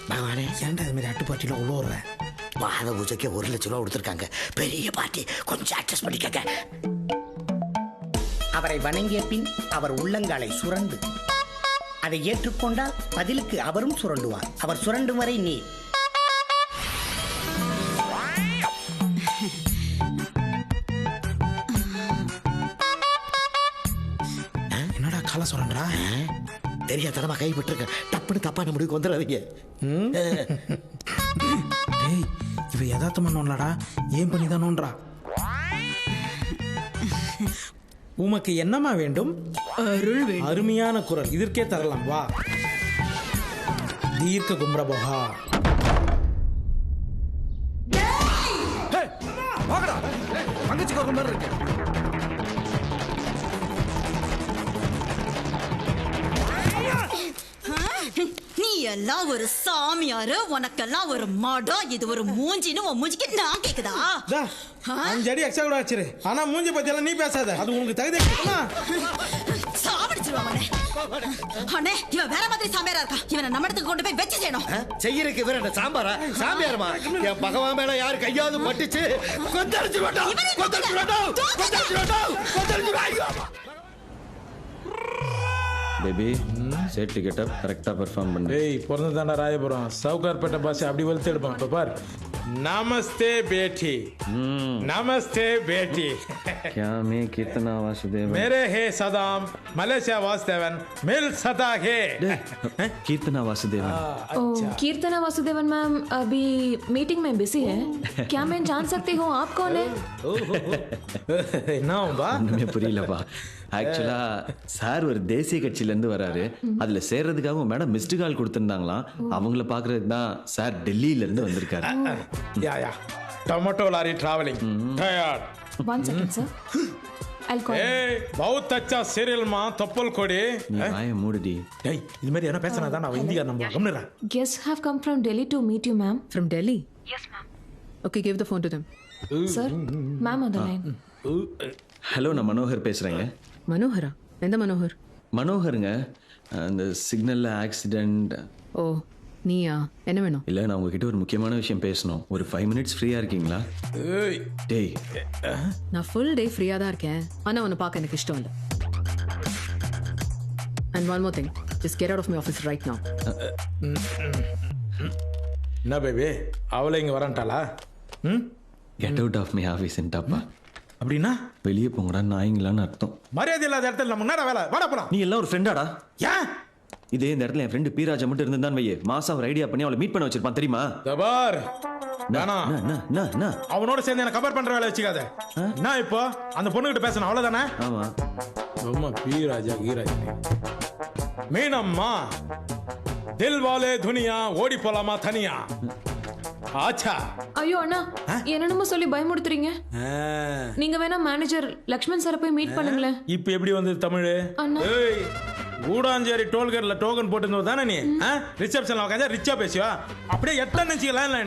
பகவானே, ஏன்டா இது மாதிரி அட்டுப்பாட்டியில் உள்ள வருவேன்? மாத பூஜைக்கு 1 லட்சம் ரூபா கொடுத்துருக்காங்க. பெரிய பார்ட்டி, கொஞ்சம் அட்ஜஸ்ட் பண்ணிக்கங்க. அவரை வணங்கிய பின் அவர் உள்ளங்காலை சுரண்டு அதை ஏற்றுக்கொண்டால் பதிலுக்கு அவரும் சுரண்டுவார். அவர் சுரண்டும் வரை நீ என்னடா காலை சுரண்டா? தெரியாதனமா கைப்பற்றிருக்க. டப்புன்னு தப்பான முடிவுக்கு வந்துடாதீங்க. டேய், இவ யதார்த்தமா நோண்டலடா, ஏன் பண்ணி தான் நோன்றா? உமக்கு என்னமா வேண்டும்? அருள் வேண்டும். அருமையான குரல், இதற்கே தரலாம். வா. தீர்க்க கும்ரபோகா. தங்கச்சிக்கு ஒரு மாதிரி இருக்கு. நீ எல்லாம் ஒரு சாமியாரு, உனக்கெல்லாம் ஒரு மடம், இது ஒரு மூஞ்சின்னு உன் மூஞ்சிக்கு நான் கேக்குதா? 5 அடி எக்ஸ்ட்ரா கூட வச்சிரு. ஆனா மூஞ்சி பத்தி எல்லாம் நீ பேசாத, அது உனக்கு தகுதி. சாவடிச்சிருவான் அண்ணே. இவன் வேற மாதிரி சாமியாரா இருக்கா. இவனை நம்ம இடத்துக்கு கொண்டு போய் வச்சு செய்யணும். செய்யறதுக்கு வேற என்ன சாம்பாரா? சாமியாரமா? என் பகவான் மேல யாரு கையாவது பட்டுச்சு கொந்தளிச்சு வேண்டாம், கொந்தளிச்சு வேண்டாம், கொந்தளிச்சு வேண்டாம், கொந்தளிச்சு வேண்டாம். பேபி, செட் டிக்கெட் அப், கரெக்டா பெர்ஃபார்ம் பண்ணு. டேய், பிறந்ததாண்டா ராயபுரம், சவுகார்பேட்டை பாஷை அப்படி வலுத்து எடுப்பான். இப்போ பார். நமஸ்தே பேட்டி, நமस्ते बेटी। क्या मैं कीर्तना वासुदेवन मेरे है सदाम मलेशिया वासुदेवन मिल सदा है। कीर्तना वासुदेवन। कीर्तना वासुदेवन मैम अभी मीटिंग में बिजी है, क्या मैं जान सकती हूँ आप कौन है? ஒண்ணுமே புரியலப்பா. ஆக்சுவலா சார் ஒரு தேசிய கட்சியில இருந்து வராரு. அதுல சேர்றதுக்காக மேடம் மிஸ்டு கால் கொடுத்திருந்தாங்களாம். அவங்கள பாக்குறதுக்கு தான் சார் டெல்லியில இருந்து வந்திருக்காரு. Tomato lorry travelling tired. 1 second sir, I'll call you. बहुत अच्छा सीरियल मां तोपल कोडी। நீ வாயை மூடுடி. டேய், இது மாதிரி என்ன பேசனா தான் நான் இந்தியா நம்ம கம்னறா. Guests have come from Delhi to meet you, ma'am. From Delhi? Yes, ma'am. Okay, give the phone to them. Sir, ma'am on the line. Hello, நான் மனோகர் பேசுறேங்க. மனோகரா? எந்த மனோகர்? மனோகருங்க, அந்த சிக்னல்ல ஆக்சிடென்ட். ஓ, நீயா? என்ன வேணும்? இல்ல, நான் உங்ககிட்ட ஒரு முக்கியமான விஷயம் பேசணும். ஒரு 5 மினிட்ஸ் ஃப்ரீயா இருக்கீங்களா? டேய், நான் ஃபுல் டே ஃப்ரீயா தான் இருக்கேன். ஆனா உன்னை பார்க்க எனக்கு இஷ்டம் இல்லை. And one more thing, just get out of my office right now. என்ன பேபி, அவளை இங்க வரண்டாளா? Get out of my office இன்டாப்பா. அப்படின்னா வெளியே போங்கடா நாய்ங்களான்னு அர்த்தம். மரியாதை இல்லாத இடத்துல நம்ம முன்னாடி வேலை வாடா போலாம். நீ எல்லாம் ஒரு ஃப்ரெண்டாடா? ஏன் இதே இந்த இடத்துல என் ஃப்ரெண்டு பீராஜா மட்டும் இருந்தான் வையே, மாசம் ஒரு ஐடியா பண்ணி அவளை மீட் பண்ண வச்சிருப்பான் தெரியுமா? தபார் நானா அவனோட சேர்ந்து என்ன கவர் பண்ற வேலை வச்சுக்காத. நான் இப்போ அந்த பொண்ணுகிட்ட பேசணும், அவ்வளவுதானே? ஆமா. ரொம்ப பீராஜா கீராஜா மீனம்மா தில் வாலே துனியா ஓடி போலாமா தனியா. ஆச்சா. ஐயோ அண்ணா, என்னென்னமோ சொல்லி பயமுடுத்துறீங்க. நீங்க வேணா மேனேஜர் லக்ஷ்மண் சாரை போய் மீட் பண்ணுங்களேன். இப்போ எப்படி வந்து தமிழ்? ஏய், கூடாஞ்சேரி டோல்கேட்ல டோக்கன் போட்டுருந்தது தானே நீ? ரிசப்ஷன்ல உட்காந்து ரிச்சா பேசுவா. அப்படியே எத்தனை நினைச்சிக்கலாம்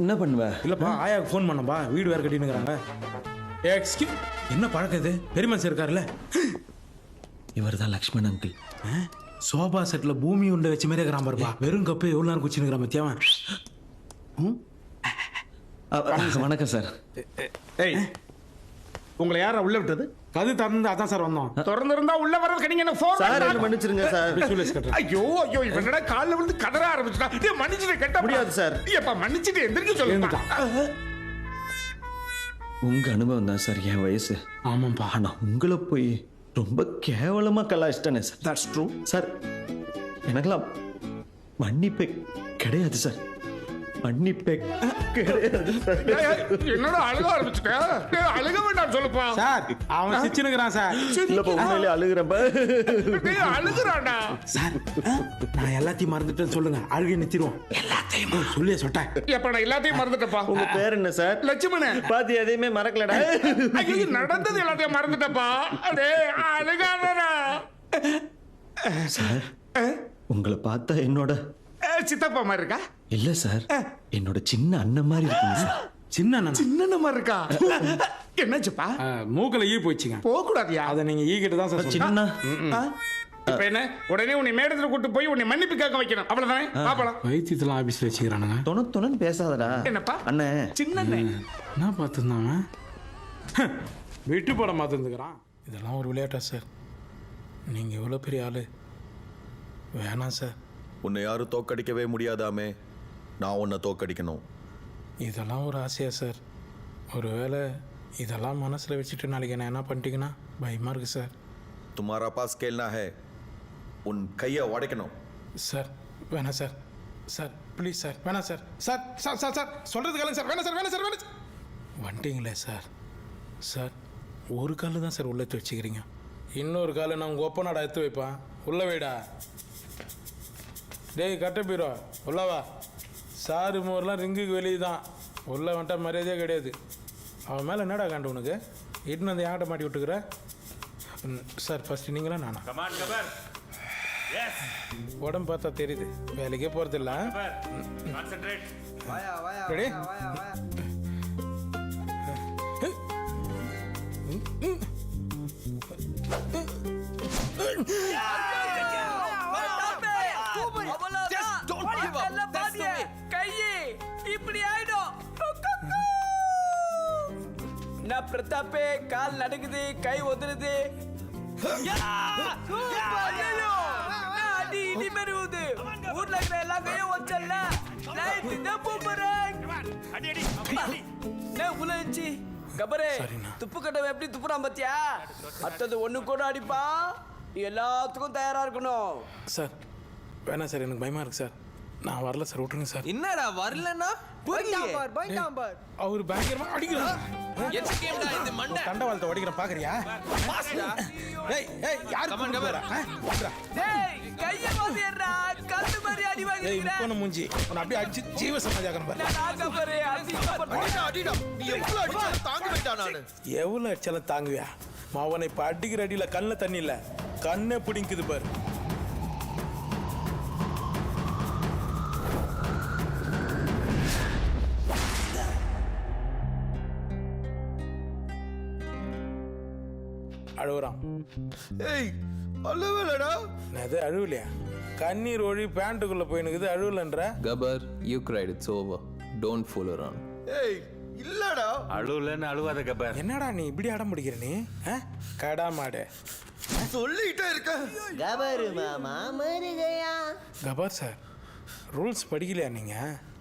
என்ன பண்ணுவ? இல்லப்பா, ஆயாவுக்கு ஃபோன் பண்ணப்பா, வீடு வேற கட்டினுங்கிறாங்க. எக்ஸ்கியூஸ், என்ன பழக்கம் இது? பெரியமனுஷன் இருக்காருல்ல, இவர் தான் லக்ஷ்மண் அங்கிள். சோபா செட்ல பூமி உண்டை வச்சு மாதிரி இருக்கிறான் பாருப்பா. வெறும் கப்பு எவ்வளவு நேரம் குச்சினுங்கிறான் மத்தியாவன். வணக்கம் சார். ஏய், உங்களை யாரா உள்ள விட்டது? கது திறந்து அதான் சார் வந்தோம். திறந்திருந்தா உள்ள வர கிடைங்க. என்ன ஃபோன் சார், என்ன மன்னிச்சிருங்க சார். ஐயோ ஐயோ, இவனடா கால்ல விழுந்து கதற ஆரம்பிச்சுட்டா. டேய், மன்னிச்சிட்டு கட்ட முடியாது சார். ஏப்பா, மன்னிச்சிட்டு எந்திரிக்க சொல்லுங்க. உங்க அனுபவம் தான் சார் என் வயசு. ஆமாப்பா. ஆனா உங்களை போய் ரொம்ப கேவலமா கலாச்சிட்டானே சார். That's true sir. எனக்கெல்லாம் மன்னிப்பே கிடையாது சார். மன்னிப்பே கிடையாது சார். என்னடா அழுக ஆரம்பிச்சுட்ட? டேய், அழுக வேண்டாம் சொல்லுப்பா. சார், அவன் சிச்சினுக்குறான் சார். இல்லப்பா, உண்மையிலே அழுகுறப்ப. டேய், அழுகுறான்டா. சார், நான் எல்லாத்தையும் மறந்துட்டேன்னு சொல்லுங்க, அழுகை நிறுத்திடுவோம். எல்லாத்தையும் சொல்லியே சொல்லிட்டேன். எப்ப நான் எல்லாத்தையும் மறந்துட்டப்பா. உங்க பேர் என்ன சார்? லட்சுமணன். பாத்தி எதையுமே மறக்கலடா. ஐயோ, நடந்தது எல்லாத்தையும் மறந்துட்டப்பா. டேய், அழுகாதடா. சார், உங்களை பார்த்தா என்னோட சித்தப்பா மாதிரி இருக்கா? இல்ல சார், என்னோட சின்ன அண்ணன் மாதிரி இருக்குங்க சார். சின்ன அண்ணனா? சின்ன மாதிரி இருக்கா? என்னாச்சுப்பா? மூக்கில் ஈ போயிடுச்சுங்க. போக கூடாதியா? அதை நீங்க ஈ கிட்ட தான் சார் சின்ன இப்ப என்ன, உடனே உன்னை மேடத்துல கூட்டு போய் உன்னை மன்னிப்பு கேட்க வைக்கணும், அவ்வளவுதானே? பாப்பலாம். வைத்தியத்தில் ஆபீஸ்ல வச்சுக்கிறானுங்க. தொணன்னு பேசாதடா. என்னப்பா? அண்ணே சின்ன என்ன பார்த்துருந்தாங்க? விட்டு போட மாத்திருந்துக்கிறான். இதெல்லாம் ஒரு விளையாட்டா சார்? நீங்க எவ்வளோ பெரிய ஆளு. வேணாம் சார். உன்னை யாரும் தோக்கடிக்கவே முடியாதாமே, நான் உன்னை தோக்கடிக்கணும். இதெல்லாம் ஒரு ஆசையா சார்? ஒருவேளை இதெல்லாம் மனசில் வச்சுட்டு நாளைக்கு என்ன பண்ணிட்டீங்கன்னா பயமாக இருக்குது சார். तुम्हारा पास खेलना है, உன் கையை உடைக்கணும். சார் வேணாம் சார். சார் ப்ளீஸ் சார், வேணாம் sir. Sir sir sir sir சொல்கிறது கேளுங்க சார். வேணாம் சார், வேணாம் சார், வேணாம் சார். வந்துட்டீங்களே சார். சார் ஒரு கால் தான் சார் உள்ளே வச்சுக்கிறீங்க, இன்னொரு கால் நான் உங்கள் ஒப்பனாடா எடுத்து வைப்பேன். உள்ள வைடா. டேய் கட்ட பீரோ உள்ளவா. சாரு மோர்லாம் ரிங்குக்கு வெளியே தான். உள்ளே வந்துட்டா மரியாதையே கிடையாது. அவன் மேலே என்னடா காண்டு உனக்கு? இட்டுன்னு வந்து யார்கிட்ட மாட்டி விட்டுக்கிற? சார் ஃபர்ஸ்ட் நீங்களா நானா? உடம்பு பார்த்தா தெரியுது, வேலைக்கே போறது இல்ல. ரெடி? நான் பிரதாப்பே, கால் நடுக்குது, கை ஒதுருது. அடி இடி மெருகுது. ஊர்ல இருக்கிற எல்லா கையும் வச்சல்ல. லைட் தான் பூமரங். அடி அடி அடி. நான் உலஞ்சி கபரே துப்பு கட்டவன் எப்படி துப்புறான் பாத்தியா? அத்தது ஒண்ணு கூட அடிப்பா. எல்லாத்துக்கும் தயாரா இருக்கணும். சார் வேணாம் சார், எனக்கு பயமா இருக்கு சார். நான் வரல சார், விட்டுருங்க சார். என்னடா வரலன்னா அவர் பயங்கரமா அடிக்கிறார். இந்த மண்டை தண்டவாளத்தை உடைக்கிறேன் பாக்குறியா? ஏய் ஏய் யார் கமான் கபரா? டேய் கைய வாசியறா, கல்லு மாதிரி அடி ஏய் வாங்கிக்கிறா. முக்கோண மூஞ்சி உன்னை அப்படியே அடிச்சு ஜீவ சமாஜாக்கணும் பாரு. நான் கபரே அடிடா, நீ எவ்வளவு அடிச்சாலும் தாங்க வேண்டாம். நானு எவ்வளவு அடிச்சாலும் தாங்குவியா? அவனை இப்ப அடிக்கிற அடியில கண்ணுல தண்ணி இல்ல, கண்ணே பிடிக்குது பாரு. அழுவுறான். ஏய் அழுவலடா. அது அழுவலையா? கண்ணீர் ஒழி பேண்ட்டுக்குள்ள போயினுக்குது, அழுவலன்ற. Gabbar, you cried, it's over. Don't fool around. ஏய் இல்லடா. அழுவலன்னு அழுவாத கபர். என்னடா நீ இப்படி அடம் பிடிக்கிற நீ? கடா மாடு சொல்லிட்டே இருக்க. கபரு மாமா மருகையா. கபார் சார் ரூல்ஸ் படிக்கலையா நீங்க?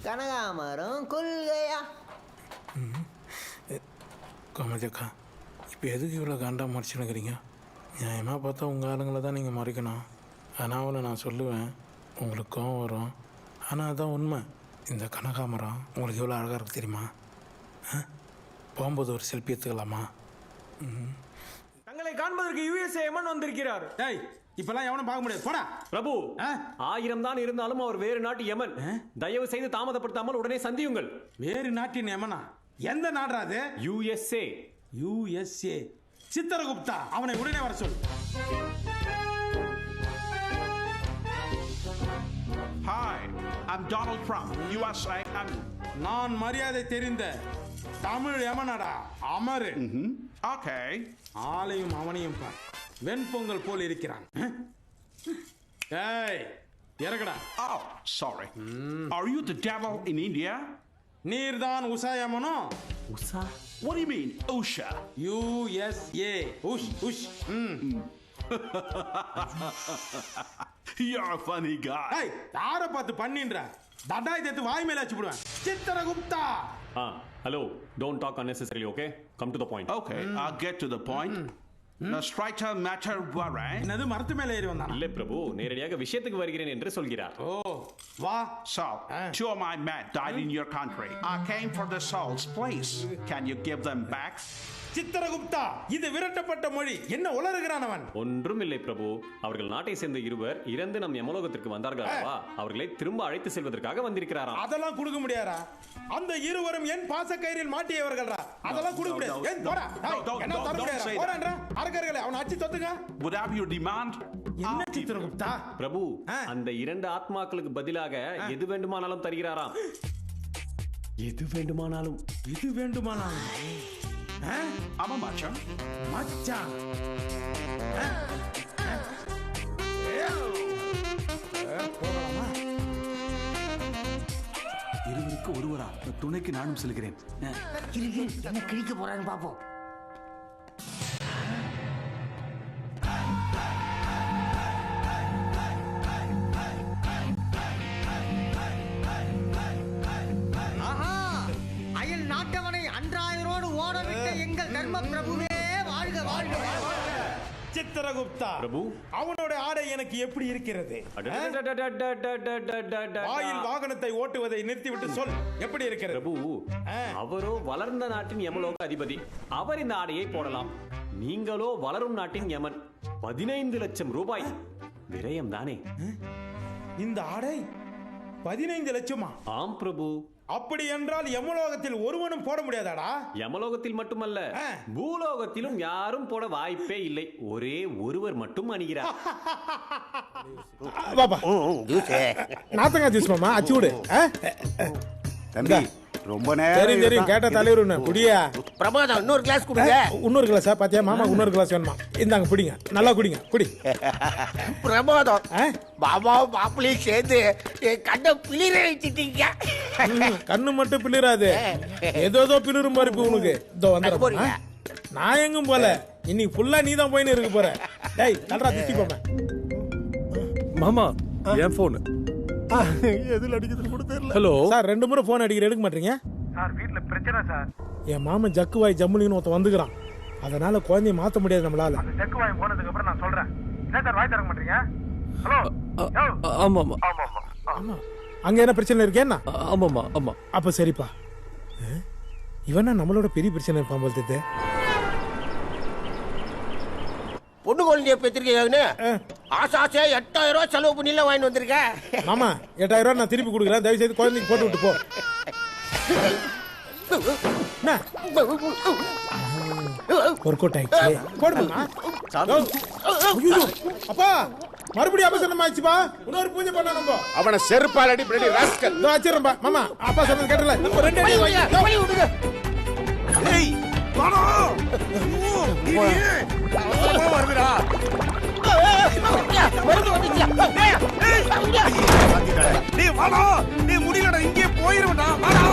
கனகாமரம் கொள்கையா. கோமதிக்கா இப்போ எதுக்கு இவ்வளோ காண்டா மறைச்சுனுக்கிறீங்க? நியாயமாக பார்த்தா உங்கள் ஆளுங்களை தான் நீங்கள் மறைக்கணும். ஆனால் அவளை நான் சொல்லுவேன், உங்களுக்கு கோவம் வரும். ஆனால் அதுதான் உண்மை. இந்த கனகாமரம் உங்களுக்கு எவ்வளோ அழகாக இருக்குது தெரியுமா? போகும்போது ஒரு செல்ஃபி எடுத்துக்கலாமா? தங்களை காண்பதற்கு யுஎஸ்ஏ எமன் வந்திருக்கிறார். டேய் இப்பெல்லாம் எவனும் பார்க்க முடியாது, போடா. பிரபு 1000 தான் இருந்தாலும் அவர் வேறு நாட்டு யமன். தயவு செய்து தாமதப்படுத்தாமல் உடனே சந்தியுங்கள். வேறு நாட்டின் எமனா? எந்த நாடா அது? யுஎஸ்ஏ. யுஎஸ்ஏ. சித்திரகுப்தா, அவனை உடனே வர சொல். Hi, I'm Donald Trump, USA. நான் மரியாதை தெரிந்த தமிழ் யமனடா, அமரு. Okay. ஆளையும் அவனையும் பார், வெண்பொங்கல் போல் இருக்கிறான். ஏய் இறக்கடா. Oh, sorry. Are you the devil in India? நீர்தான் உஷா யமனோ? Usha? What do you mean, Usha? USA. உஷ் உஷ். You're a funny guy. ஏய் யாரை பார்த்து பண்ணின்ற? தடாய் தேத்து வாய் மேல வச்சு போடுவேன். Chitragupta. Hello, don't talk unnecessarily, okay? Come to the point. Okay, I'll get to the point. Straight to matter, right? என்னது மரத்து மேல ஏறி வந்தானா? இல்லை பிரபு, நேரடியாக விஷயத்துக்கு வருகிறேன் என்று சொல்கிறார். ஓ வா. So, two of my men died in your country. I came for the souls, please. Can you give them back? Chitragupta, இது விரட்டப்பட்ட மொழி. என்ன உளறுகிறான் அவன்? ஒன்றும் இல்லை பிரபு, அவர்கள் நாட்டை சேர்ந்த இருவர் இறந்து நம் யமலோகத்திற்கு வந்தார்கள் அல்லவா? அவர்களை திரும்ப அழைத்து செல்வதற்காக வந்திருக்கிறாராம். அதெல்லாம் கொடுக்க முடியாதா? அந்த இருவரும் என் பாசக்கயிறில் மாட்டியவர்கள்ரா. அதெல்லாம் கொடுக்க முடியாது. ஏன் போடா? என்ன தர முடியாதா? போறான்றா. அரக்கர்களே அவனை அடிச்சு தொத்துங்க. Whatever you demand. என்ன சித்திரகுப்தா? பிரபு, அந்த 2 ஆத்மாக்களுக்கு பதிலாக எது வேண்டுமானாலும் தருகிறாராம். எது வேண்டுமானாலும் இது வேண்டுமானாலும் ஆமா மச்சான். மச்சான் போகலாமா? இருவருக்கு ஒருவரா துணைக்கு நானும் செல்கிறேன். என்ன கிழிக்க போறான்னு பாப்போம். அயல் நாட்டவனை அன்றாயரோடு ஓடவிட்ட எங்கள் தர்ம பிரபுவே வாழ்க வாழ்க வாழ்க. சித்திரகுப்தா பிரபு, அவனோட ஆடை எனக்கு எப்படி இருக்கிறது? வாயில் வாகனத்தை ஓட்டுவதை நிறுத்திவிட்டு சொல், எப்படி இருக்கிறது? பிரபு, அவரோ வளர்ந்த நாட்டின் யமலோக அதிபதி, அவர் இந்த ஆடையை போடலாம். நீங்களோ வளரும் நாட்டின் யமன். 15 லட்சம் ரூபாய் விரயம் தானே? இந்த ஆடை 15 லட்சமா? ஆம் பிரபு. அப்படி என்றால் யமலோகத்தில் ஒருவனும் போட முடியாதாடா? யமலோகத்தில் மட்டுமல்ல, பூலோகத்திலும் யாரும் போட வாய்ப்பே இல்லை. ஒரே ஒருவர் மட்டும் அணிகிறார். பாப்பா நாத்தங்கா ஜூஸ் மாமா, அச்சு விடு. தம்பி ரொம்ப தெரியும் தெரியும், கேட்ட தலைவர் குடியா. பிரமாதம், இன்னொரு கிளாஸ் குடுங்க. இன்னொரு கிளாஸா? பாத்தியா மாமா, இன்னொரு கிளாஸ் வேணுமா? இந்தாங்க குடிங்க, நல்லா குடிங்க, குடி. பிரமாதம். மாமாவும் மாப்பிளையும் சேர்ந்து கண்ணை பிளிர வச்சுட்டீங்க. கண்ணு மட்டும் பிளிராது, ஏதோ பிளிரும் மாதிரி இப்ப உனக்கு. இதோ வந்துடுறேன். நான் எங்கும் போல, இன்னைக்கு ஃபுல்லா நீ தான் போயின்னு இருக்க போற. டேய் தல்றா திட்டி போமே. மாமா என் போன் எதுல அடிக்குதுன்னு கூட தெரியல. ஹலோ சார், 2 முறை போன் அடிக்கிற, எடுக்க மாட்டீங்க சார்? வீட்ல பிரச்சனை சார். என் மாமன் ஜக்குவாய் ஜம்முலின்னு ஒருத்தன் வந்துக்கிறான். அதனால குழந்தைய மாத்த முடியாது நம்மளால. ஜக்கு வாங்கி போனதுக்கு அப்புறம் நான் சொல்றேன். என்ன சார் வாய் தரக்க மாட்டீங்க? ஹலோ. ஆமாமா ஆமா, அங்க என்ன பிரச்சனை இருக்கே? என்ன? ஆமாமா ஆமா. அப்ப சரிப்பா, இவனா நம்மளோட பெரிய பிரச்சனை இருப்பான் போல தெரியுது. பொண்ணு குழந்தைய பெற்றிருக்கீங்கன்னு ஆசை ஆசையா 8000 ரூபாய் செலவு பண்ணில வாங்கிட்டு வந்திருக்கேன். மாமா 8000 ரூபாய் நான் திருப்பி கொடுக்குறேன், தயவு செய்து குழந்தைக்கு போட்டு விட்டு போ. ஒர்க் அவுட் ஆயிடுச்சு, போடுமா? அப்பா மறுபடியும் அபசரம் ஆயிடுச்சுப்பா, இன்னொரு பூஜை பண்ண நம்ம. அவனை செருப்பால் அடி பின்னாடி ராஸ்கல். வச்சிருப்பா மாமா, அப்பா சொன்னது கேட்டல. 2 அடி வாங்கி. ஏய் வாடா, வருதுடா. டேய் வாடா, டேய் முடியலடா, இங்கே போயிருடா. வாடா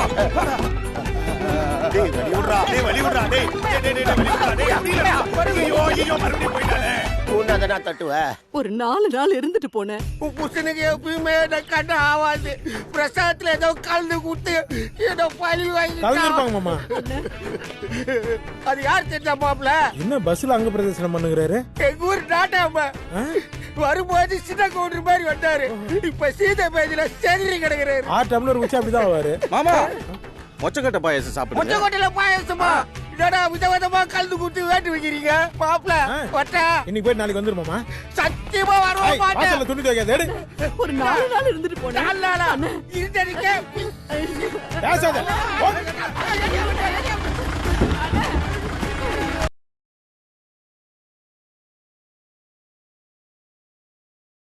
டேய், வலி விடுறா, டேய் வலி விடுறா, டேய் டேய் டேய் வலி விடுறா, டேய் முடியலடா. ஐயோ மறுபடியும் போயிட்டானே. உன்னதனா தட்டுவ. ஒரு 4 நாள் இருந்துட்டு போனேன். புருஷனுக்கு எப்பயுமே கண்ணு ஆவாது. பிரசாதத்துல ஏதோ கலந்து கொடுத்து ஏதோ பழி வாங்கி கலந்துருப்பாங்க மாமா. அது யார் தெரிஞ்சா மாப்ள? என்ன பஸ்ல அங்க பிரதேசனம் பண்ணுகிறாரு? எங்க ஊர் நாட்டாம வரும்போது சின்ன கவுண்டர் மாதிரி வந்தாரு. இப்ப சீதை பேஜில செதறி கிடக்குறாரு. 6 டம்ளர் குடிச்சா அப்படிதான் ஆவாரு. மாமா மொச்சக்கட்ட பாயாசம் சாப்பிடுங்க. மொச்சக்கொட்டையில பாயாசமா? என்னடா விதவிதமா கலந்து கொடுத்து வேட்டு வைக்கிறீங்க மாப்ள? வட்டா இன்னைக்கு போய் நாளைக்கு வந்துரு மாமா. சத்தியமா வரவே மாட்டேன். வாசல்ல துணி துவைக்காத, எடு. ஒரு 4 நாள் இருந்துட்டு போனேன். 4 நாளா இருந்தடிக்க பேசாத.